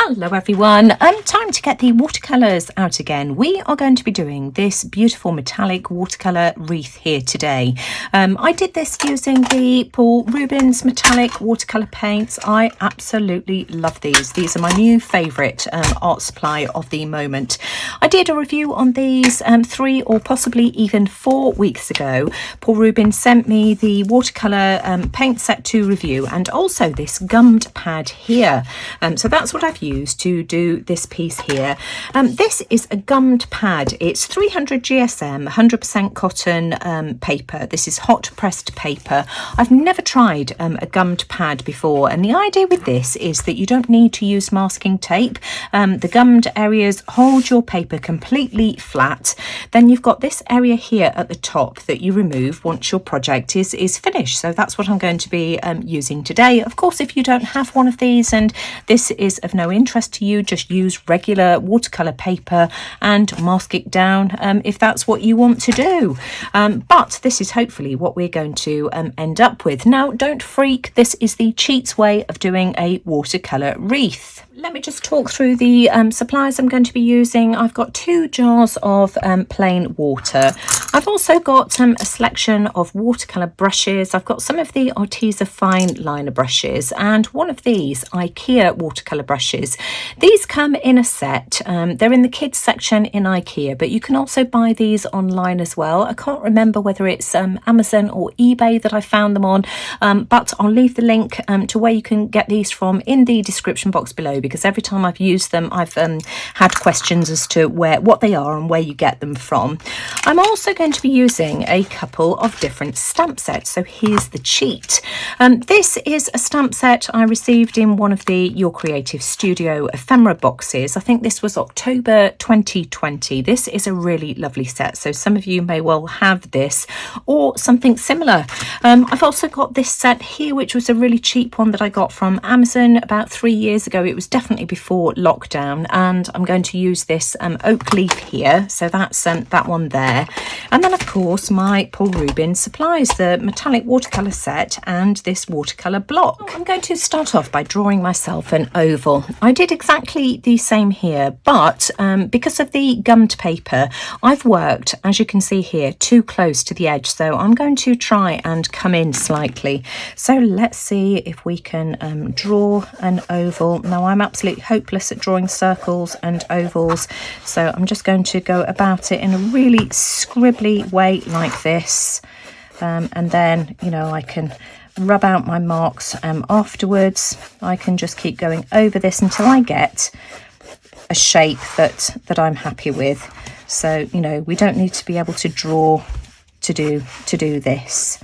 Hello everyone, time to get the watercolours out again. We are going to be doing this beautiful metallic watercolour wreath here today. I did this using the Rubens metallic watercolour paints. I absolutely love these. These are my new favourite art supply of the moment. I did a review on these 3 or possibly even 4 weeks ago. Paul Rubens sent me the watercolour paint set to review and also this gummed pad here. So that's what I've used to do this piece here. This is a gummed pad. It's 300 GSM, 100% cotton paper. This is hot pressed paper. I've never tried a gummed pad before, and the idea with this is that you don't need to use masking tape. The gummed areas hold your paper completely flat. Then you've got this area here at the top that you remove once your project is finished. So that's what I'm going to be using today. Of course, if you don't have one of these and this is of no interest to you, just use regular watercolour paper and mask it down if that's what you want to do. But this is hopefully what we're going to end up with. Now, don't freak, this is the cheats way of doing a watercolour wreath. Let me just talk through the supplies I'm going to be using. I've got 2 jars of plain water. I've also got a selection of watercolour brushes. I've got some of the Arteza fine liner brushes and one of these IKEA watercolour brushes. These come in a set. They're in the kids section in IKEA, but you can also buy these online as well. I can't remember whether it's Amazon or eBay that I found them on, but I'll leave the link to where you can get these from in the description box below, because every time I've used them I've had questions as to what they are and where you get them from. I'm also going to be using a couple of different stamp sets. So here's the cheat. This is a stamp set I received in one of the Your Creative Studio ephemera boxes. I think this was October 2020. This is a really lovely set, so some of you may well have this or something similar. I've also got this set here, which was a really cheap one that I got from Amazon about 3 years ago. It was definitely before lockdown, and I'm going to use this oak leaf here, so that's that one there. And then of course my Paul Rubens supplies, the metallic watercolour set and this watercolour block. I'm going to start off by drawing myself an oval. I did exactly the same here, but because of the gummed paper I've worked, as you can see here, too close to the edge, so I'm going to try and come in slightly. So let's see if we can draw an oval. Now, I'm absolutely hopeless at drawing circles and ovals, so I'm just going to go about it in a really scribbly way like this, and then, you know, I can rub out my marks afterwards. I can just keep going over this until I get a shape that I'm happy with. So, you know, we don't need to be able to draw to do this.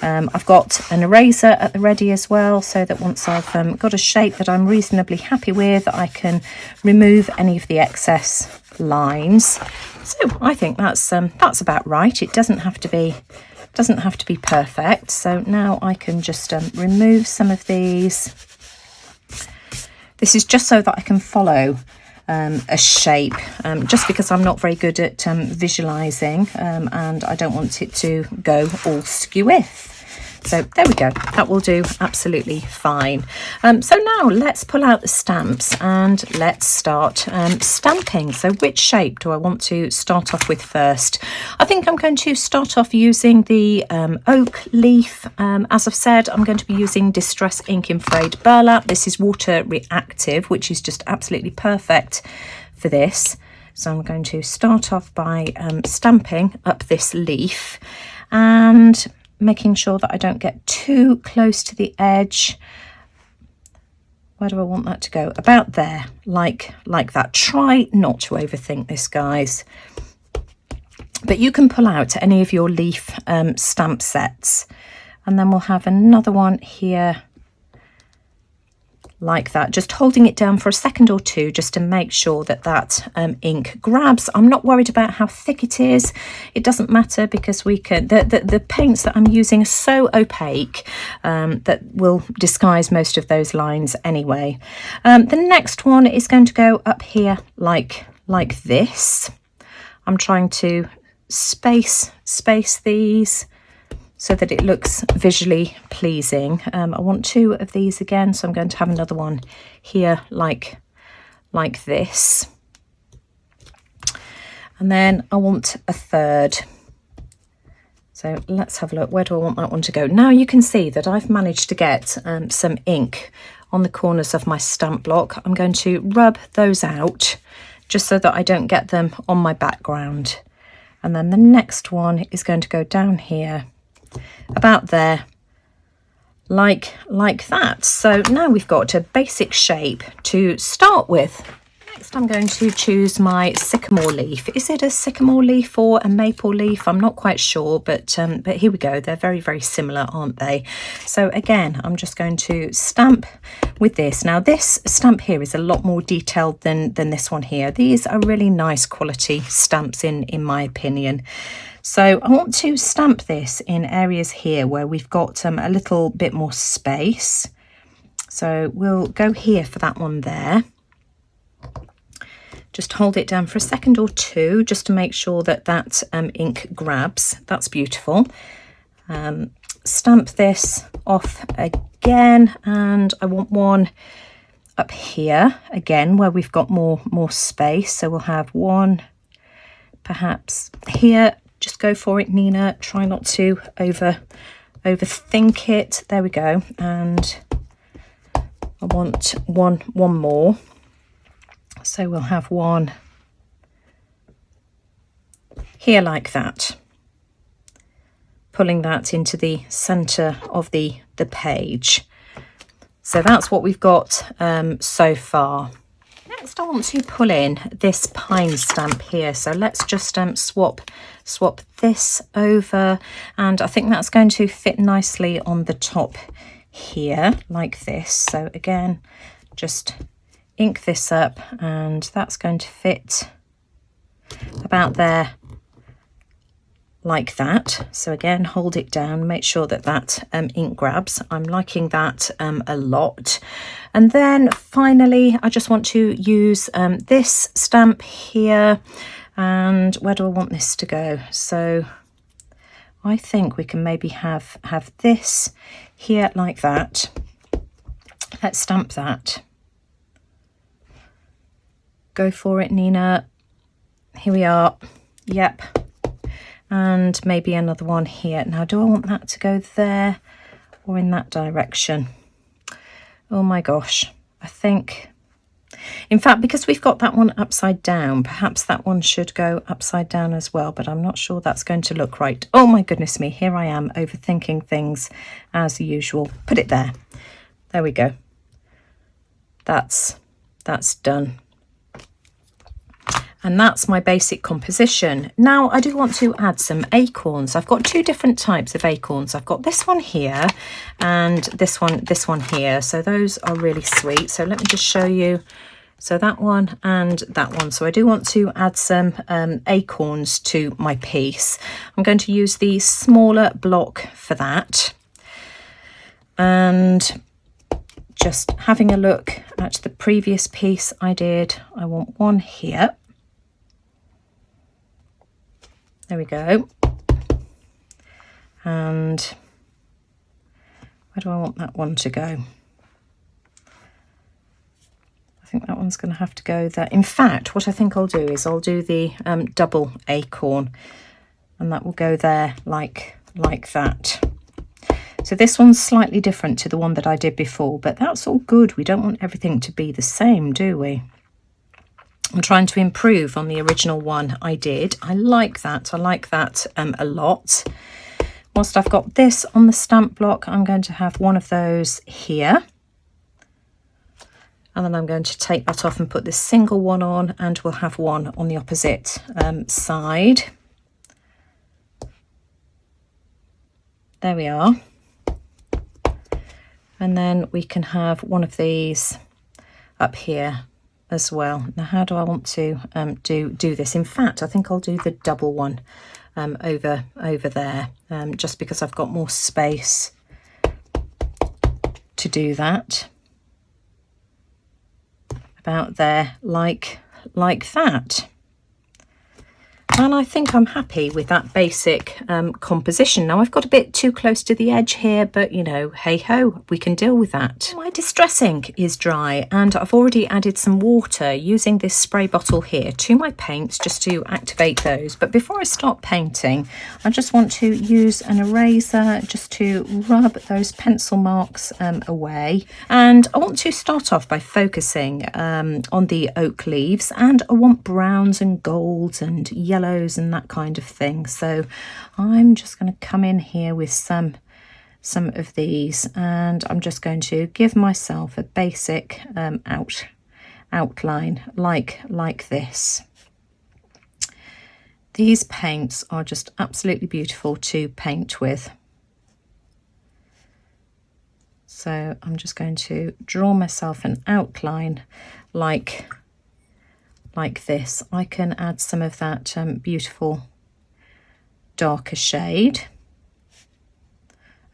I've got an eraser at the ready as well, so that once I've got a shape that I'm reasonably happy with, I can remove any of the excess lines. So I think that's about right. It doesn't have to be perfect. So now I can just remove some of these. This is just so that I can follow a shape, just because I'm not very good at visualizing, and I don't want it to go all skew-with. So there we go, that will do absolutely fine. So now let's pull out the stamps and let's start stamping. So which shape do I want to start off with first? I think I'm going to start off using the oak leaf. As I've said, I'm going to be using Distress Ink in Frayed Burlap. This is water reactive, which is just absolutely perfect for this. So I'm going to start off by stamping up this leaf and making sure that I don't get too close to the edge. Where do I want that to go? About there, like that. Try not to overthink this, guys. But you can pull out any of your leaf stamp sets, and then we'll have another one here like that, just holding it down for a second or two just to make sure that ink grabs. I'm not worried about how thick it is. It doesn't matter, because we can the paints that I'm using are so opaque that will disguise most of those lines anyway. The next one is going to go up here like this. I'm trying to space these so that it looks visually pleasing. I want 2 of these again, so I'm going to have another one here like like this. And then I want a third. So let's have a look. Where do I want that one to go? Now you can see that I've managed to get some ink on the corners of my stamp block. I'm going to rub those out just so that I don't get them on my background. And then the next one is going to go down here, about there, like that. So now we've got a basic shape to start with. Next I'm going to choose my sycamore leaf. Is it a sycamore leaf or a maple leaf? I'm not quite sure, but here we go. They're very, very similar, aren't they? So again, I'm just going to stamp with this. Now this stamp here is a lot more detailed than this one here. These are really nice quality stamps in my opinion. So I want to stamp this in areas here where we've got a little bit more space. So we'll go here for that one there. Just hold it down for a second or two just to make sure that that ink grabs. That's beautiful. Stamp this off again, and I want one up here again where we've got more space. So we'll have one perhaps here. Just go for it, Nina. Try not to overthink it. There we go. And I want one more. So we'll have one here like that, pulling that into the center of the page. So that's what we've got so far. Next I want to pull in this pine stamp here. So let's just swap this over, and I think that's going to fit nicely on the top here like this. So again, just ink this up, and that's going to fit about there like that. So again, hold it down, make sure that that ink grabs. I'm liking that a lot. And then finally I just want to use this stamp here, and where do I want this to go? So I think we can maybe have this here like that. Let's stamp that. Go for it, Nina. Here we are. Yep. And maybe another one here. Now, do I want that to go there or in that direction? Oh my gosh. I think, in fact, because we've got that one upside down, perhaps that one should go upside down as well, but I'm not sure that's going to look right. Oh my goodness me. Here I am overthinking things as usual. Put it there. There we go. That's done. And that's my basic composition. Now I do want to add some acorns. I've got two different types of acorns. I've got this one here and this one here. So those are really sweet. So let me just show you. So that one and that one. So I do want to add some acorns to my piece. I'm going to use the smaller block for that. And just having a look at the previous piece I did, I want one here. There we go. And where do I want that one to go? I think that one's going to have to go there. In fact, what I think I'll do is I'll do the double acorn, and that will go there like that. So this one's slightly different to the one that I did before, but that's all good. We don't want everything to be the same, do we? I'm trying to improve on the original one I did. I like that. I like that a lot. Whilst I've got this on the stamp block, I'm going to have one of those here. And then I'm going to take that off and put this single one on, and we'll have one on the opposite side. There we are. And then we can have one of these up here as well. Now, how do I want to do this? In fact, I think I'll do the double one over there, just because I've got more space to do that. About there, like that. And I think I'm happy with that basic composition. Now I've got a bit too close to the edge here, but you know, hey ho, we can deal with that. My distress ink is dry and I've already added some water using this spray bottle here to my paints just to activate those. But before I start painting, I just want to use an eraser just to rub those pencil marks away. And I want to start off by focusing on the oak leaves, and I want browns and golds and yellows and that kind of thing. So I'm just going to come in here with some of these, and I'm just going to give myself a basic outline like this. These paints are just absolutely beautiful to paint with. So I'm just going to draw myself an outline like this. I can add some of that beautiful darker shade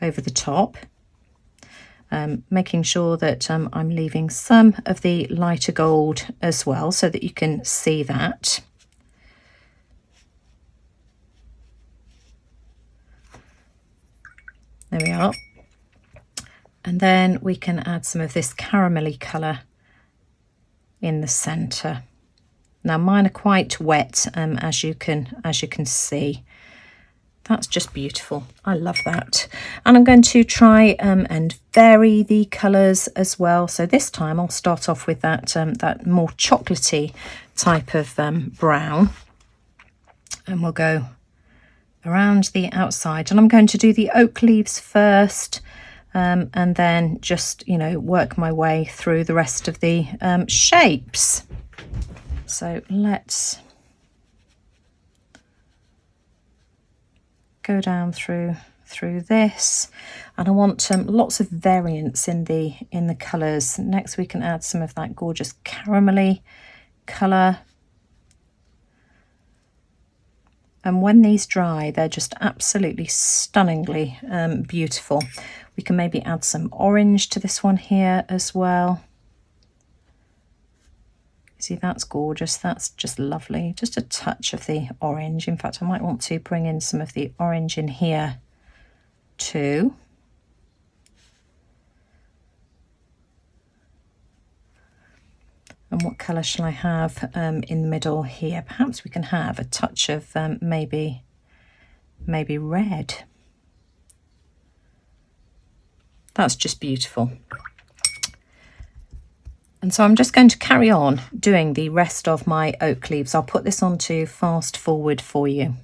over the top, making sure that I'm leaving some of the lighter gold as well so that you can see that. There we are. And then we can add some of this caramelly colour in the centre. Now mine are quite wet, as you can see. That's just beautiful. I love that. And I'm going to try and vary the colours as well. So this time I'll start off with that more chocolatey type of brown, and we'll go around the outside. And I'm going to do the oak leaves first, and then just, you know, work my way through the rest of the shapes. So let's go down through this, and I want lots of variance in the colours. Next we can add some of that gorgeous caramelly colour, and when these dry they're just absolutely stunningly beautiful. We can maybe add some orange to this one here as well. See, that's gorgeous. That's just lovely. Just a touch of the orange. In fact, I might want to bring in some of the orange in here too. And what colour shall I have in the middle here? Perhaps we can have a touch of maybe red. That's just beautiful. And so I'm just going to carry on doing the rest of my oak leaves. I'll put this on to fast forward for you.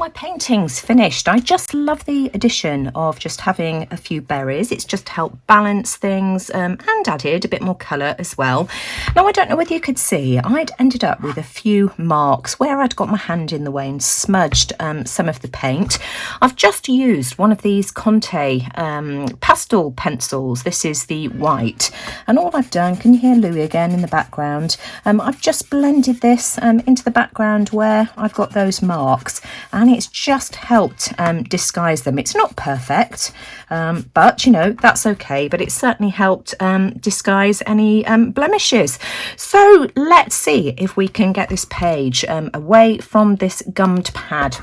my painting's finished. I just love the addition of just having a few berries. It's just helped balance things and added a bit more colour as well. Now, I don't know whether you could see, I'd ended up with a few marks where I'd got my hand in the way and smudged some of the paint. I've just used one of these Conte pastel pencils. This is the white, and all I've done, can you hear Louis again in the background? I've just blended this into the background where I've got those marks, and it's just helped disguise them. It's not perfect, but you know, that's okay, but it's certainly helped disguise any blemishes. So let's see if we can get this page away from this gummed pad.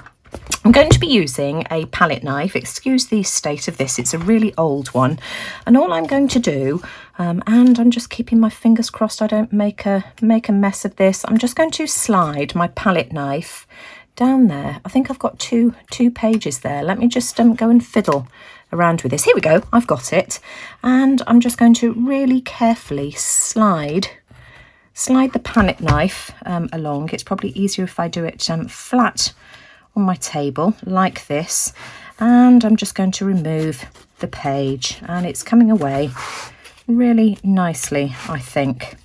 I'm going to be using a palette knife. Excuse the state of this, it's a really old one, and all I'm going to do, and I'm just keeping my fingers crossed I don't make a mess of this, I'm just going to slide my palette knife down there. I think I've got two pages there. Let me just go and fiddle around with this. Here we go, I've got it, and I'm just going to really carefully slide the palette knife along. It's probably easier if I do it flat on my table like this, and I'm just going to remove the page, and it's coming away really nicely, I think.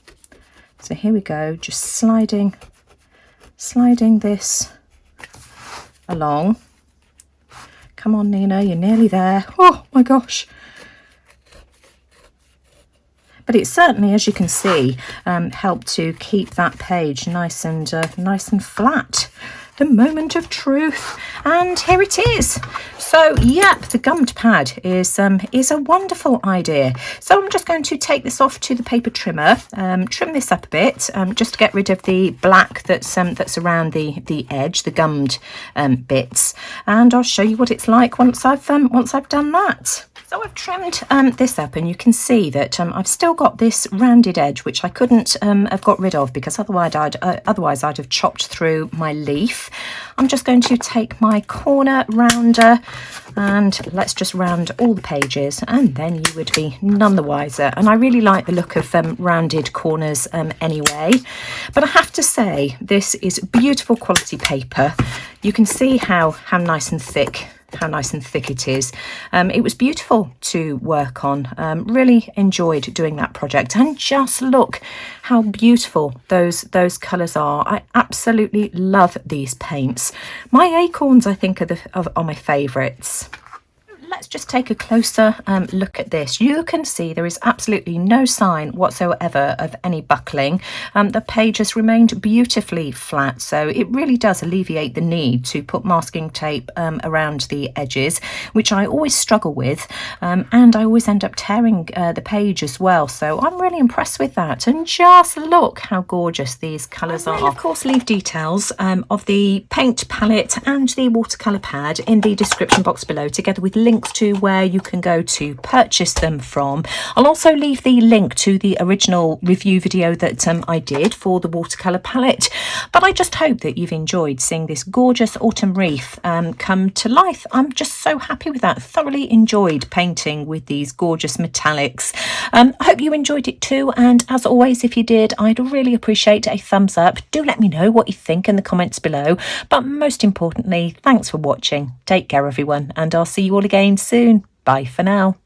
So here we go, just sliding this along. Come on, Nina, you're nearly there. Oh my gosh. But it certainly, as you can see, helped to keep that page nice and flat. The moment of truth, and here it is. So yep, the gummed pad is a wonderful idea. So I'm just going to take this off to the paper trimmer, trim this up a bit, just to get rid of the black that's around the edge, the gummed bits, and I'll show you what it's like once I've done that. So I've trimmed this up, and you can see that I've still got this rounded edge, which I couldn't have got rid of because otherwise I'd have chopped through my leaf. I'm just going to take my corner rounder, and let's just round all the pages, and then you would be none the wiser. And I really like the look of rounded corners anyway. But I have to say, this is beautiful quality paper. You can see how nice and thick it is. It was beautiful to work on. Really enjoyed doing that project, and just look how beautiful those colours are. I absolutely love these paints. My Acorns, I think, are my favourites. Let's just take a closer look at this. You can see there is absolutely no sign whatsoever of any buckling. The page has remained beautifully flat, so it really does alleviate the need to put masking tape around the edges, which I always struggle with, and I always end up tearing the page as well. So I'm really impressed with that, and just look how gorgeous these colours are. I will, of course, leave details of the paint palette and the watercolour pad in the description box below, together with links to where you can go to purchase them from. I'll also leave the link to the original review video that I did for the watercolour palette. But I just hope that you've enjoyed seeing this gorgeous autumn wreath come to life. I'm just so happy with that. Thoroughly enjoyed painting with these gorgeous metallics. I hope you enjoyed it too, and as always, if you did, I'd really appreciate a thumbs up. Do let me know what you think in the comments below, but most importantly, thanks for watching. Take care everyone, and I'll see you all again soon. Bye for now.